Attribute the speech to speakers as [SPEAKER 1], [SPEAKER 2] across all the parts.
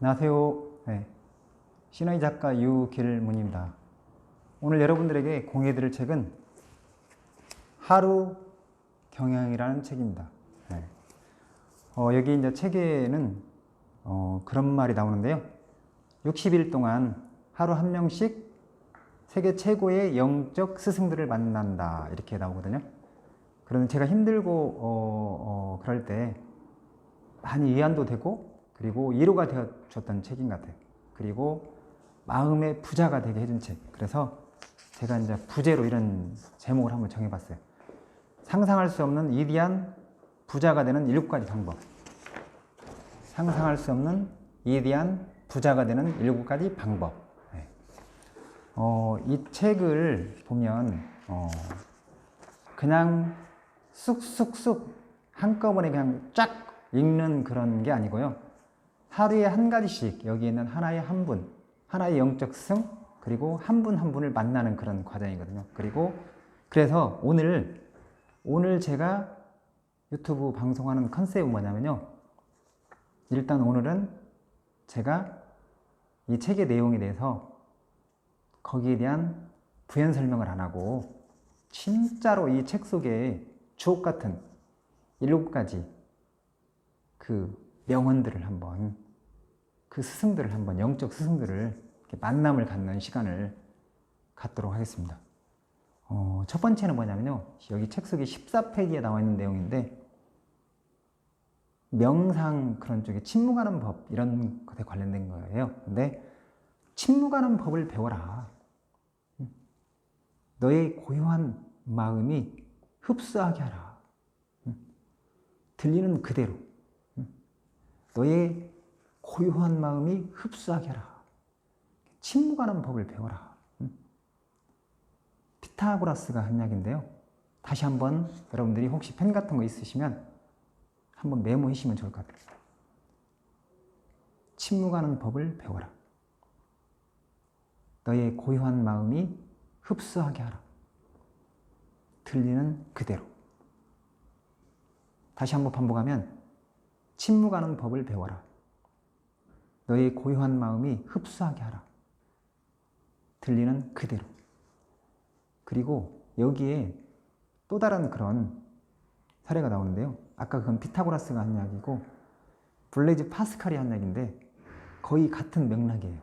[SPEAKER 1] 안녕하세요. 네, 시너지 작가 유길문입니다. 오늘 여러분들에게 공유해드릴 책은 하루 경영이라는 책입니다. 네. 여기 이제 책에는 그런 말이 나오는데요. 60일 동안 하루 한 명씩 세계 최고의 영적 스승들을 만난다, 이렇게 나오거든요. 그러면 제가 힘들고 그럴 때 많이 위안도 되고, 그리고 위로가 되어줬던 책인 것 같아요. 그리고 마음의 부자가 되게 해준 책. 그래서 제가 이제 부제로 이런 제목을 한번 정해봤어요. 상상할 수 없는 위대한 부자가 되는 7가지 방법. 상상할 수 없는 위대한 부자가 되는 7가지 방법. 네. 이 책을 보면 그냥 쑥쑥쑥 한꺼번에 그냥 쫙 읽는 그런 게 아니고요. 하루에 한 가지씩 여기 있는 하나의 한 분, 하나의 영적 스승, 그리고 한 분 한 분을 만나는 그런 과정이거든요. 그래서 오늘 제가 유튜브 방송하는 컨셉은 뭐냐면요. 일단 오늘은 제가 이 책의 내용에 대해서 거기에 대한 부연 설명을 안 하고 진짜로 이 책 속에 주옥 같은 7가지 그 명언들을 한번, 그 스승들을 한번, 영적 스승들을 만남을 갖는 시간을 갖도록 하겠습니다. 첫 번째는 뭐냐면요. 여기 책 속에 14페이지에 나와 있는 내용인데, 명상 그런 쪽에 침묵하는 법, 이런 것에 관련된 거예요. 근데 침묵하는 법을 배워라. 너의 고요한 마음이 흡수하게 하라. 들리는 그대로. 너의 고요한 마음이 흡수하게 하라. 침묵하는 법을 배워라. 피타고라스가 한 이야기인데요. 다시 한번 여러분들이 혹시 펜 같은 거 있으시면 한번 메모해 주시면 좋을 것 같아요. 침묵하는 법을 배워라. 너의 고요한 마음이 흡수하게 하라. 들리는 그대로. 다시 한번 반복하면 침묵하는 법을 배워라. 너의 고요한 마음이 흡수하게 하라. 들리는 그대로. 그리고 여기에 또 다른 그런 사례가 나오는데요. 아까 그건 피타고라스가 한 이야기고 블레이즈 파스칼이 한 이야기인데 거의 같은 맥락이에요.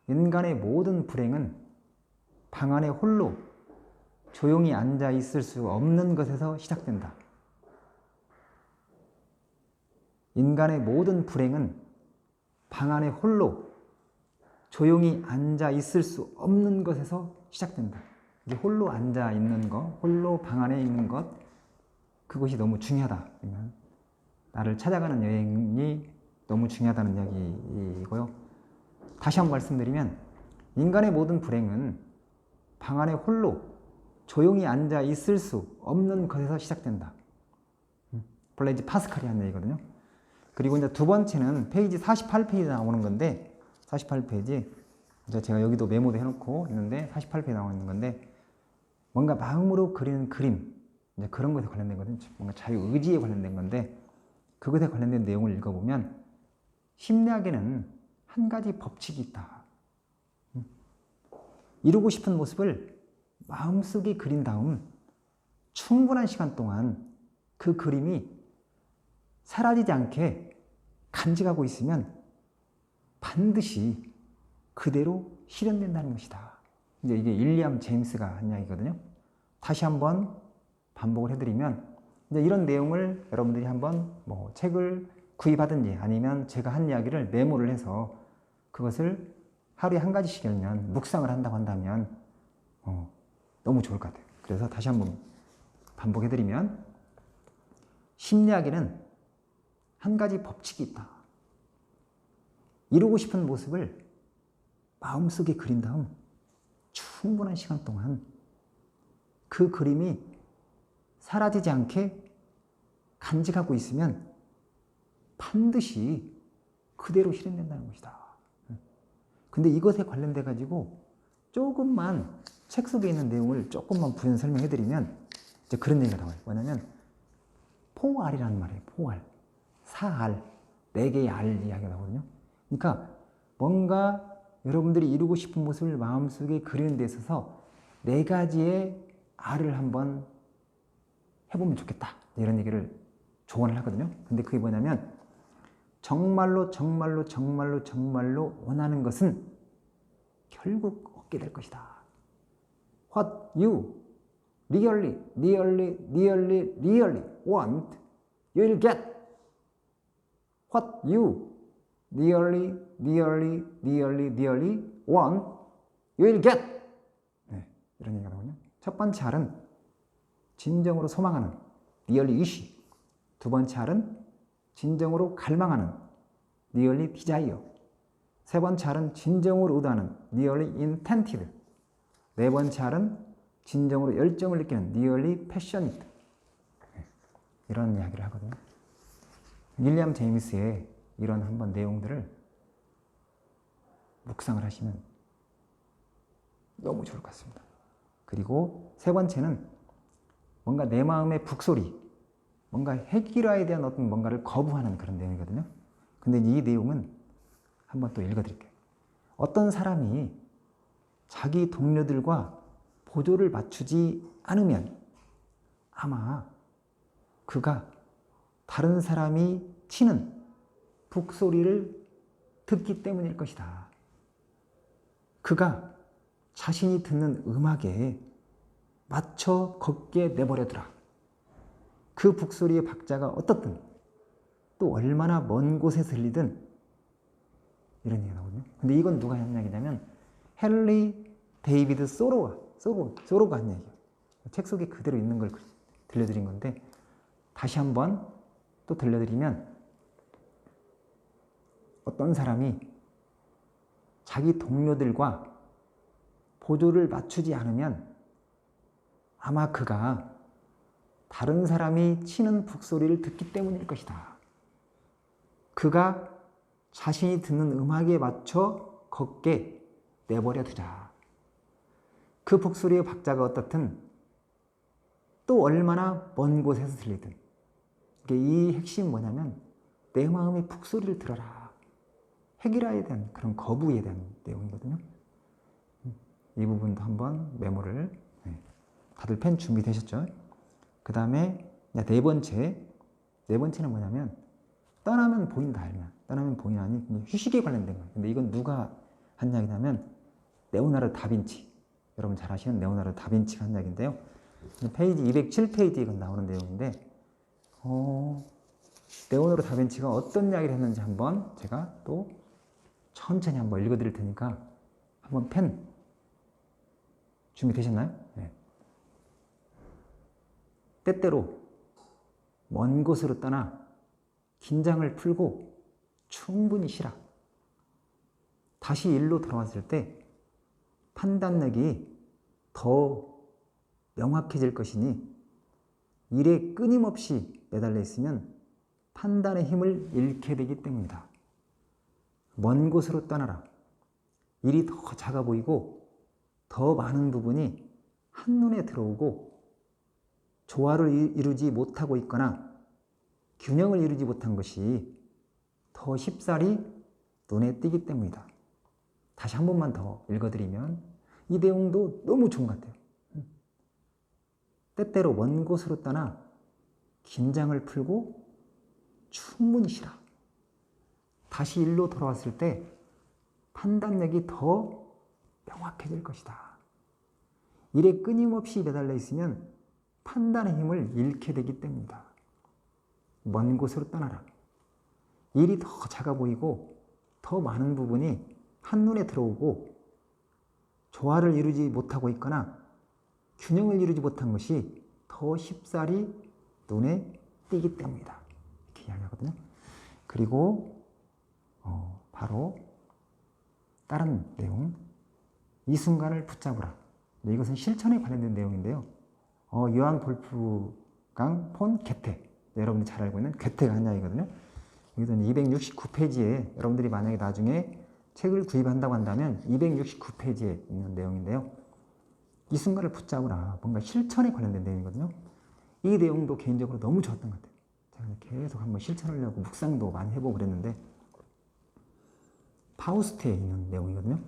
[SPEAKER 1] 인간의 모든 불행은 방 안에 홀로 조용히 앉아 있을 수 없는 것에서 시작된다. 인간의 모든 불행은 방 안에 홀로 조용히 앉아 있을 수 없는 것에서 시작된다. 이제 홀로 앉아 있는 것, 홀로 방 안에 있는 것, 그것이 너무 중요하다. 나를 찾아가는 여행이 너무 중요하다는 이야기이고요. 다시 한번 말씀드리면 인간의 모든 불행은 방 안에 홀로 조용히 앉아 있을 수 없는 것에서 시작된다. 블레이즈 파스칼이 한 얘기거든요. 그리고 이제 두 번째는 페이지 48페이지에 나오는 건데, 48페이지, 이제 제가 여기도 메모도 해놓고 있는데 48페이지에 나와 있는 건데, 뭔가 마음으로 그리는 그림, 이제 그런 것에 관련된 거거든요. 뭔가 자유의지에 관련된 건데, 그것에 관련된 내용을 읽어보면 심리학에는 한 가지 법칙이 있다. 이루고 싶은 모습을 마음속에 그린 다음 충분한 시간 동안 그 그림이 사라지지 않게 간직하고 있으면 반드시 그대로 실현된다는 것이다. 이제 이게 윌리엄 제임스가 한 이야기거든요. 다시 한번 반복을 해드리면 이제 이런 내용을 여러분들이 한번 뭐 책을 구입하든지 아니면 제가 한 이야기를 메모를 해서 그것을 하루에 한 가지씩 열면 묵상을 한다고 한다면 너무 좋을 것 같아요. 그래서 다시 한번 반복해드리면 심리학에는 한 가지 법칙이 있다. 이루고 싶은 모습을 마음속에 그린 다음 충분한 시간 동안 그 그림이 사라지지 않게 간직하고 있으면 반드시 그대로 실현된다는 것이다. 근데 이것에 관련돼 가지고 조금만 책 속에 있는 내용을 조금만 부연 설명해 드리면 이제 그런 얘기가 나와요. 뭐냐면 포알이라는 말이에요. 포알. 4알, 4개의 알 이야기가 나오거든요. 그러니까 뭔가 여러분들이 이루고 싶은 모습을 마음속에 그리는 데 있어서 4가지의 R을 한번 해보면 좋겠다. 이런 얘기를 조언을 하거든요. 근데 그게 뭐냐면 정말로 정말로 정말로 정말로 원하는 것은 결국 얻게 될 것이다. What you really really really really want, you will get. What you really really really really want, you will get. 네, 이런 얘기가 나오거든요. 첫 번째 R은 진정으로 소망하는 really wish. 두 번째 R은 진정으로 갈망하는 really desire. 세 번째 R은 진정으로 의도하는 really intended. 네 번째 R은 진정으로 열정을 느끼는 really passionate. 이런 이야기를 하거든요. 윌리엄 제임스의 이런 한번 내용들을 묵상을 하시면 너무 좋을 것 같습니다. 그리고 세 번째는 뭔가 내 마음의 북소리, 뭔가 해결해야 대한 어떤 뭔가를 거부하는 그런 내용이거든요. 근데 이 내용은 한번 또 읽어드릴게요. 어떤 사람이 자기 동료들과 보조를 맞추지 않으면 아마 그가 다른 사람이 치는 북소리를 듣기 때문일 것이다. 그가 자신이 듣는 음악에 맞춰 걷게 내버려두라. 그 북소리의 박자가 어떻든 또 얼마나 먼 곳에서 들리든 이런 얘기가 나오거든요. 근데 이건 누가 한 얘기냐면 헨리 데이비드 소로가 한 얘기예요. 책 속에 그대로 있는 걸 들려드린 건데 다시 한번 또 들려드리면 어떤 사람이 자기 동료들과 보조를 맞추지 않으면 아마 그가 다른 사람이 치는 북소리를 듣기 때문일 것이다. 그가 자신이 듣는 음악에 맞춰 걷게 내버려 두자. 그 북소리의 박자가 어떻든 또 얼마나 먼 곳에서 들리든 이 핵심이 뭐냐면 내 마음의 북소리를 들어라. 해결해야 대한 그런 거부에 대한 내용이거든요. 이 부분도 한번 메모를. 다들 펜 준비되셨죠? 그 다음에 네 번째는 뭐냐면 떠나면 보인다 알면. 떠나면 보이나니 휴식에 관련된 거예요. 근데 이건 누가 한 이야기냐면 레오나르도 다빈치. 여러분 잘 아시는 레오나르도 다빈치가 한 이야기인데요. 페이지 207페이지에 나오는 내용인데 레오나르도 다빈치가 어떤 이야기를 했는지 한번 제가 또 천천히 한번 읽어드릴 테니까 한번 펜 준비되셨나요? 네. 때때로 먼 곳으로 떠나 긴장을 풀고 충분히 쉬라. 다시 일로 돌아왔을 때 판단력이 더 명확해질 것이니 일에 끊임없이 매달려 있으면 판단의 힘을 잃게 되기 때문이다. 먼 곳으로 떠나라. 일이 더 작아 보이고 더 많은 부분이 한눈에 들어오고 조화를 이루지 못하고 있거나 균형을 이루지 못한 것이 더 쉽사리 눈에 띄기 때문이다. 다시 한 번만 더 읽어드리면 이 내용도 너무 좋은 것 같아요. 때때로 먼 곳으로 떠나 긴장을 풀고 충분히 쉬라. 다시 일로 돌아왔을 때 판단력이 더 명확해질 것이다. 일에 끊임없이 매달려 있으면 판단의 힘을 잃게 되기 때문이다. 먼 곳으로 떠나라. 일이 더 작아 보이고 더 많은 부분이 한눈에 들어오고 조화를 이루지 못하고 있거나 균형을 이루지 못한 것이 더 쉽사리 눈에 띄기 때문이다. 이렇게 이야기하거든요. 그리고 바로 다른 내용, 이 순간을 붙잡으라. 이것은 실천에 관련된 내용인데요. 요한 볼프강 폰 게테, 여러분들이 잘 알고 있는 게테가 한 이야기거든요. 여기서 269페이지에 여러분들이 만약에 나중에 책을 구입한다고 한다면 269페이지에 있는 내용인데요. 이 순간을 붙잡으라. 뭔가 실천에 관련된 내용이거든요. 이 내용도 개인적으로 너무 좋았던 것 같아요. 제가 계속 한번 실천하려고 묵상도 많이 해보고 그랬는데 파우스트에 있는 내용이거든요.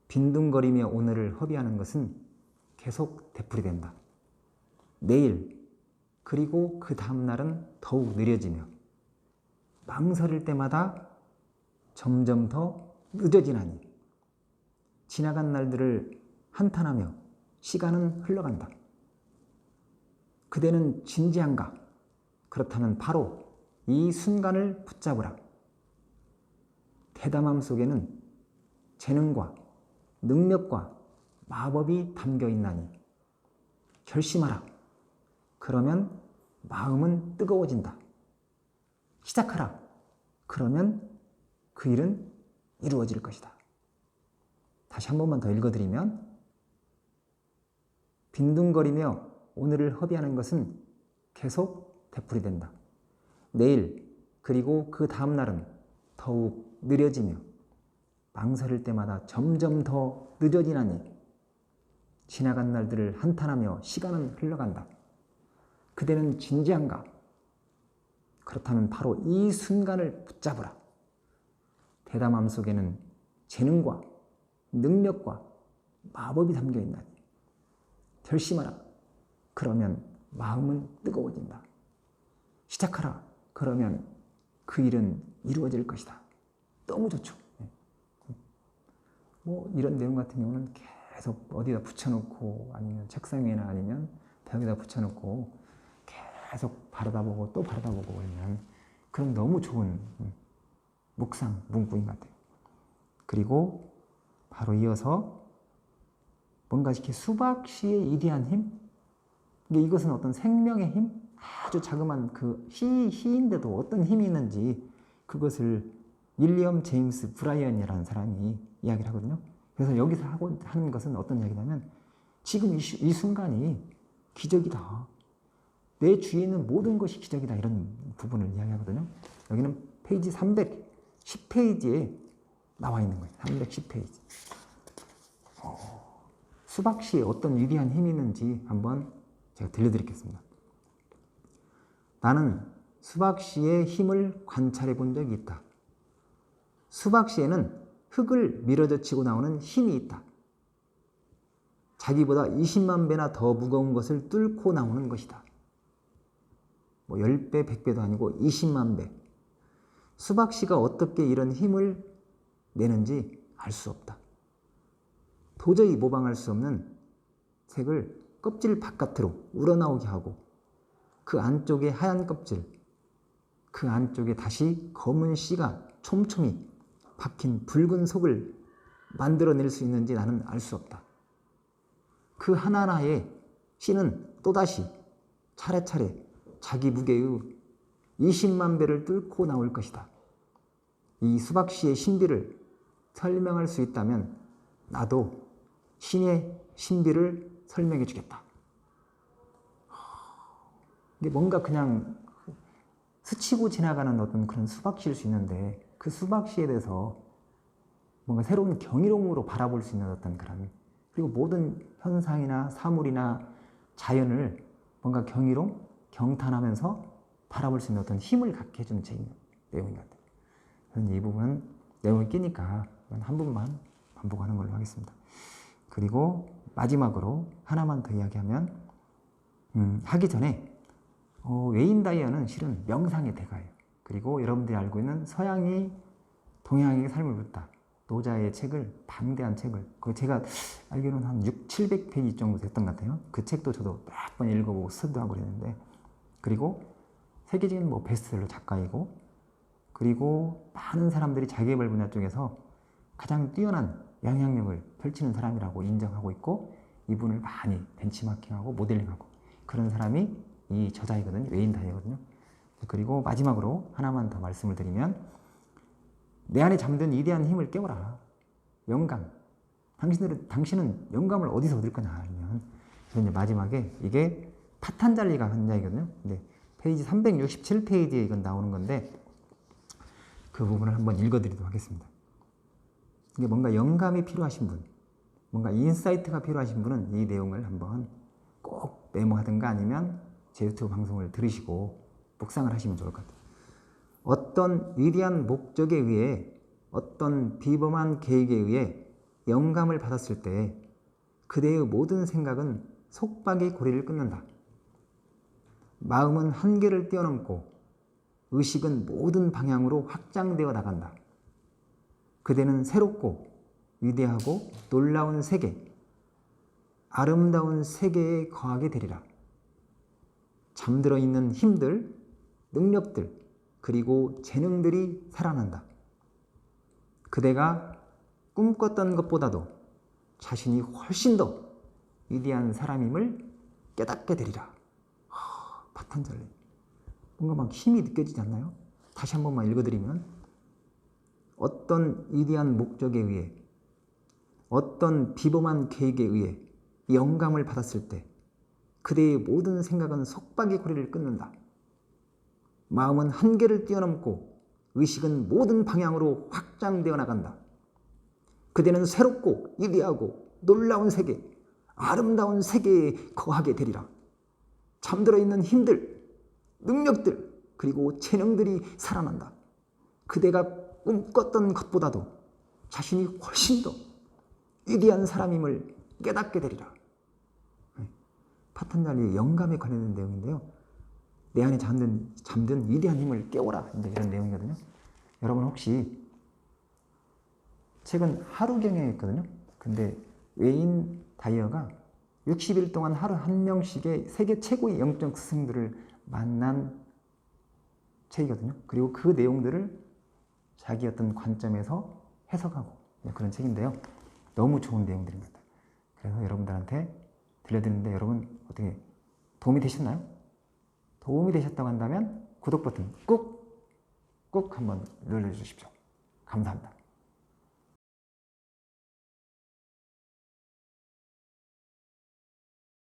[SPEAKER 1] 빈둥거리며 오늘을 허비하는 것은 계속 되풀이된다. 내일 그리고 그 다음 날은 더욱 느려지며 망설일 때마다 점점 더 늦어지나니 지나간 날들을 한탄하며 시간은 흘러간다. 그대는 진지한가? 그렇다면 바로 이 순간을 붙잡으라. 대담함 속에는 재능과 능력과 마법이 담겨 있나니 결심하라. 그러면 마음은 뜨거워진다. 시작하라. 그러면 그 일은 이루어질 것이다. 다시 한 번만 더 읽어드리면 빈둥거리며 오늘을 허비하는 것은 계속 되풀이된다. 내일 그리고 그 다음 날은 더욱 느려지며 망설일 때마다 점점 더 늦어지나니 지나간 날들을 한탄하며 시간은 흘러간다. 그대는 진지한가? 그렇다면 바로 이 순간을 붙잡으라. 대담함 속에는 재능과 능력과 마법이 담겨 있나니 결심하라. 그러면 마음은 뜨거워진다. 시작하라. 그러면 그 일은 이루어질 것이다. 너무 좋죠. 뭐 이런 내용 같은 경우는 계속 어디다 붙여놓고 아니면 책상 위나 아니면 벽에다 붙여놓고 계속 바라다보고 또 바라다보고 그러면 그럼 너무 좋은 묵상 문구인 것 같아요. 그리고 바로 이어서 뭔가 이렇게 수박씨의 이대한 힘? 근데 이것은 어떤 생명의 힘? 아주 자그마한 그 시인데도 어떤 힘이 있는지 그것을 윌리엄 제임스 브라이언이라는 사람이 이야기를 하거든요. 그래서 여기서 하는 것은 어떤 이야기냐면 지금 이 순간이 기적이다. 내 주위에 있는 모든 것이 기적이다. 이런 부분을 이야기하거든요. 여기는 페이지 310페이지에 나와 있는 거예요. 310페이지. 수박씨에 어떤 위대한 힘이 있는지 한번 제가 들려드리겠습니다. 나는 수박씨의 힘을 관찰해 본 적이 있다. 수박씨에는 흙을 밀어젖히고 나오는 힘이 있다. 자기보다 20만 배나 더 무거운 것을 뚫고 나오는 것이다. 뭐 10배, 100배도 아니고 20만 배. 수박씨가 어떻게 이런 힘을 내는지 알 수 없다. 도저히 모방할 수 없는 색을 껍질 바깥으로 우러나오게 하고 그 안쪽에 하얀 껍질, 그 안쪽에 다시 검은 씨가 촘촘히 박힌 붉은 속을 만들어낼 수 있는지 나는 알 수 없다. 그 하나하나의 씨는 또다시 차례차례 자기 무게의 20만 배를 뚫고 나올 것이다. 이 수박씨의 신비를 설명할 수 있다면 나도 신의 신비를 설명해 주겠다. 이게 뭔가 그냥 스치고 지나가는 어떤 그런 수박씨일 수 있는데 그 수박씨에 대해서 뭔가 새로운 경이로움으로 바라볼 수 있는 어떤 그런 그리고 모든 현상이나 사물이나 자연을 뭔가 경이로움, 경탄하면서 바라볼 수 있는 어떤 힘을 갖게 해주는 내용인 것 같아요. 그래서 이 부분은 내용이 끼니까 한 번만 반복하는 걸로 하겠습니다. 그리고 마지막으로 하나만 더 이야기하면 하기 전에 웨인 다이어는 실은 명상의 대가예요. 그리고 여러분들이 알고 있는 서양이 동양에게 삶을 묻다. 노자의 책을 방대한 책을 그 제가 알기로는 한 700페이지 정도 됐던 것 같아요. 그 책도 저도 몇 번 읽어보고 스터디도 하고 그랬는데 그리고 세계적인 뭐 베스트셀러 작가이고 그리고 많은 사람들이 자기개발 분야 쪽에서 가장 뛰어난 영향력을 펼치는 사람이라고 인정하고 있고 이분을 많이 벤치마킹하고 모델링하고 그런 사람이 이 저자이거든요. 웨인 다이어거든요. 그리고 마지막으로 하나만 더 말씀을 드리면 내 안에 잠든 위대한 힘을 깨워라. 영감. 당신은 영감을 어디서 얻을 거냐 하면 그래서 이제 마지막에 이게 파탄잘리가 한 이야기거든요. 근데 페이지 367페이지에 이건 나오는 건데 그 부분을 한번 읽어드리도록 하겠습니다. 이게 뭔가 영감이 필요하신 분, 뭔가 인사이트가 필요하신 분은 이 내용을 한번 꼭 메모하든가 아니면 제 유튜브 방송을 들으시고 묵상을 하시면 좋을 것 같아요. 어떤 위대한 목적에 의해 어떤 비범한 계획에 의해 영감을 받았을 때 그대의 모든 생각은 속박의 고리를 끊는다. 마음은 한계를 뛰어넘고 의식은 모든 방향으로 확장되어 나간다. 그대는 새롭고 위대하고 놀라운 세계, 아름다운 세계에 거하게 되리라. 잠들어 있는 힘들, 능력들, 그리고 재능들이 살아난다. 그대가 꿈꿨던 것보다도 자신이 훨씬 더 위대한 사람임을 깨닫게 되리라. 파탄잘리. 뭔가 막 힘이 느껴지지 않나요? 다시 한 번만 읽어드리면, 어떤 위대한 목적에 의해, 어떤 비범한 계획에 의해 영감을 받았을 때 그대의 모든 생각은 속박의 고리를 끊는다. 마음은 한계를 뛰어넘고 의식은 모든 방향으로 확장되어 나간다. 그대는 새롭고 위대하고 놀라운 세계, 아름다운 세계에 거하게 되리라. 잠들어 있는 힘들, 능력들, 그리고 재능들이 살아난다. 그대가 꿈꿨던 것보다도 자신이 훨씬 더 위대한 사람임을 깨닫게 되리라. 파탄잘리의 영감에 관련된 내용인데요. 내 안에 잠든 위대한 힘을 깨워라. 이런 내용이거든요. 여러분 혹시 최근 하루 경영했거든요. 근데 웨인 다이어가 60일 동안 하루 한 명씩의 세계 최고의 영적 스승들을 만난 책이거든요. 그리고 그 내용들을 자기 어떤 관점에서 해석하고 그런 책인데요. 너무 좋은 내용들입니다. 그래서 여러분들한테 들려드리는데 여러분 어떻게 도움이 되셨나요? 도움이 되셨다고 한다면 구독 버튼 꾹 한번 눌러주십시오. 감사합니다.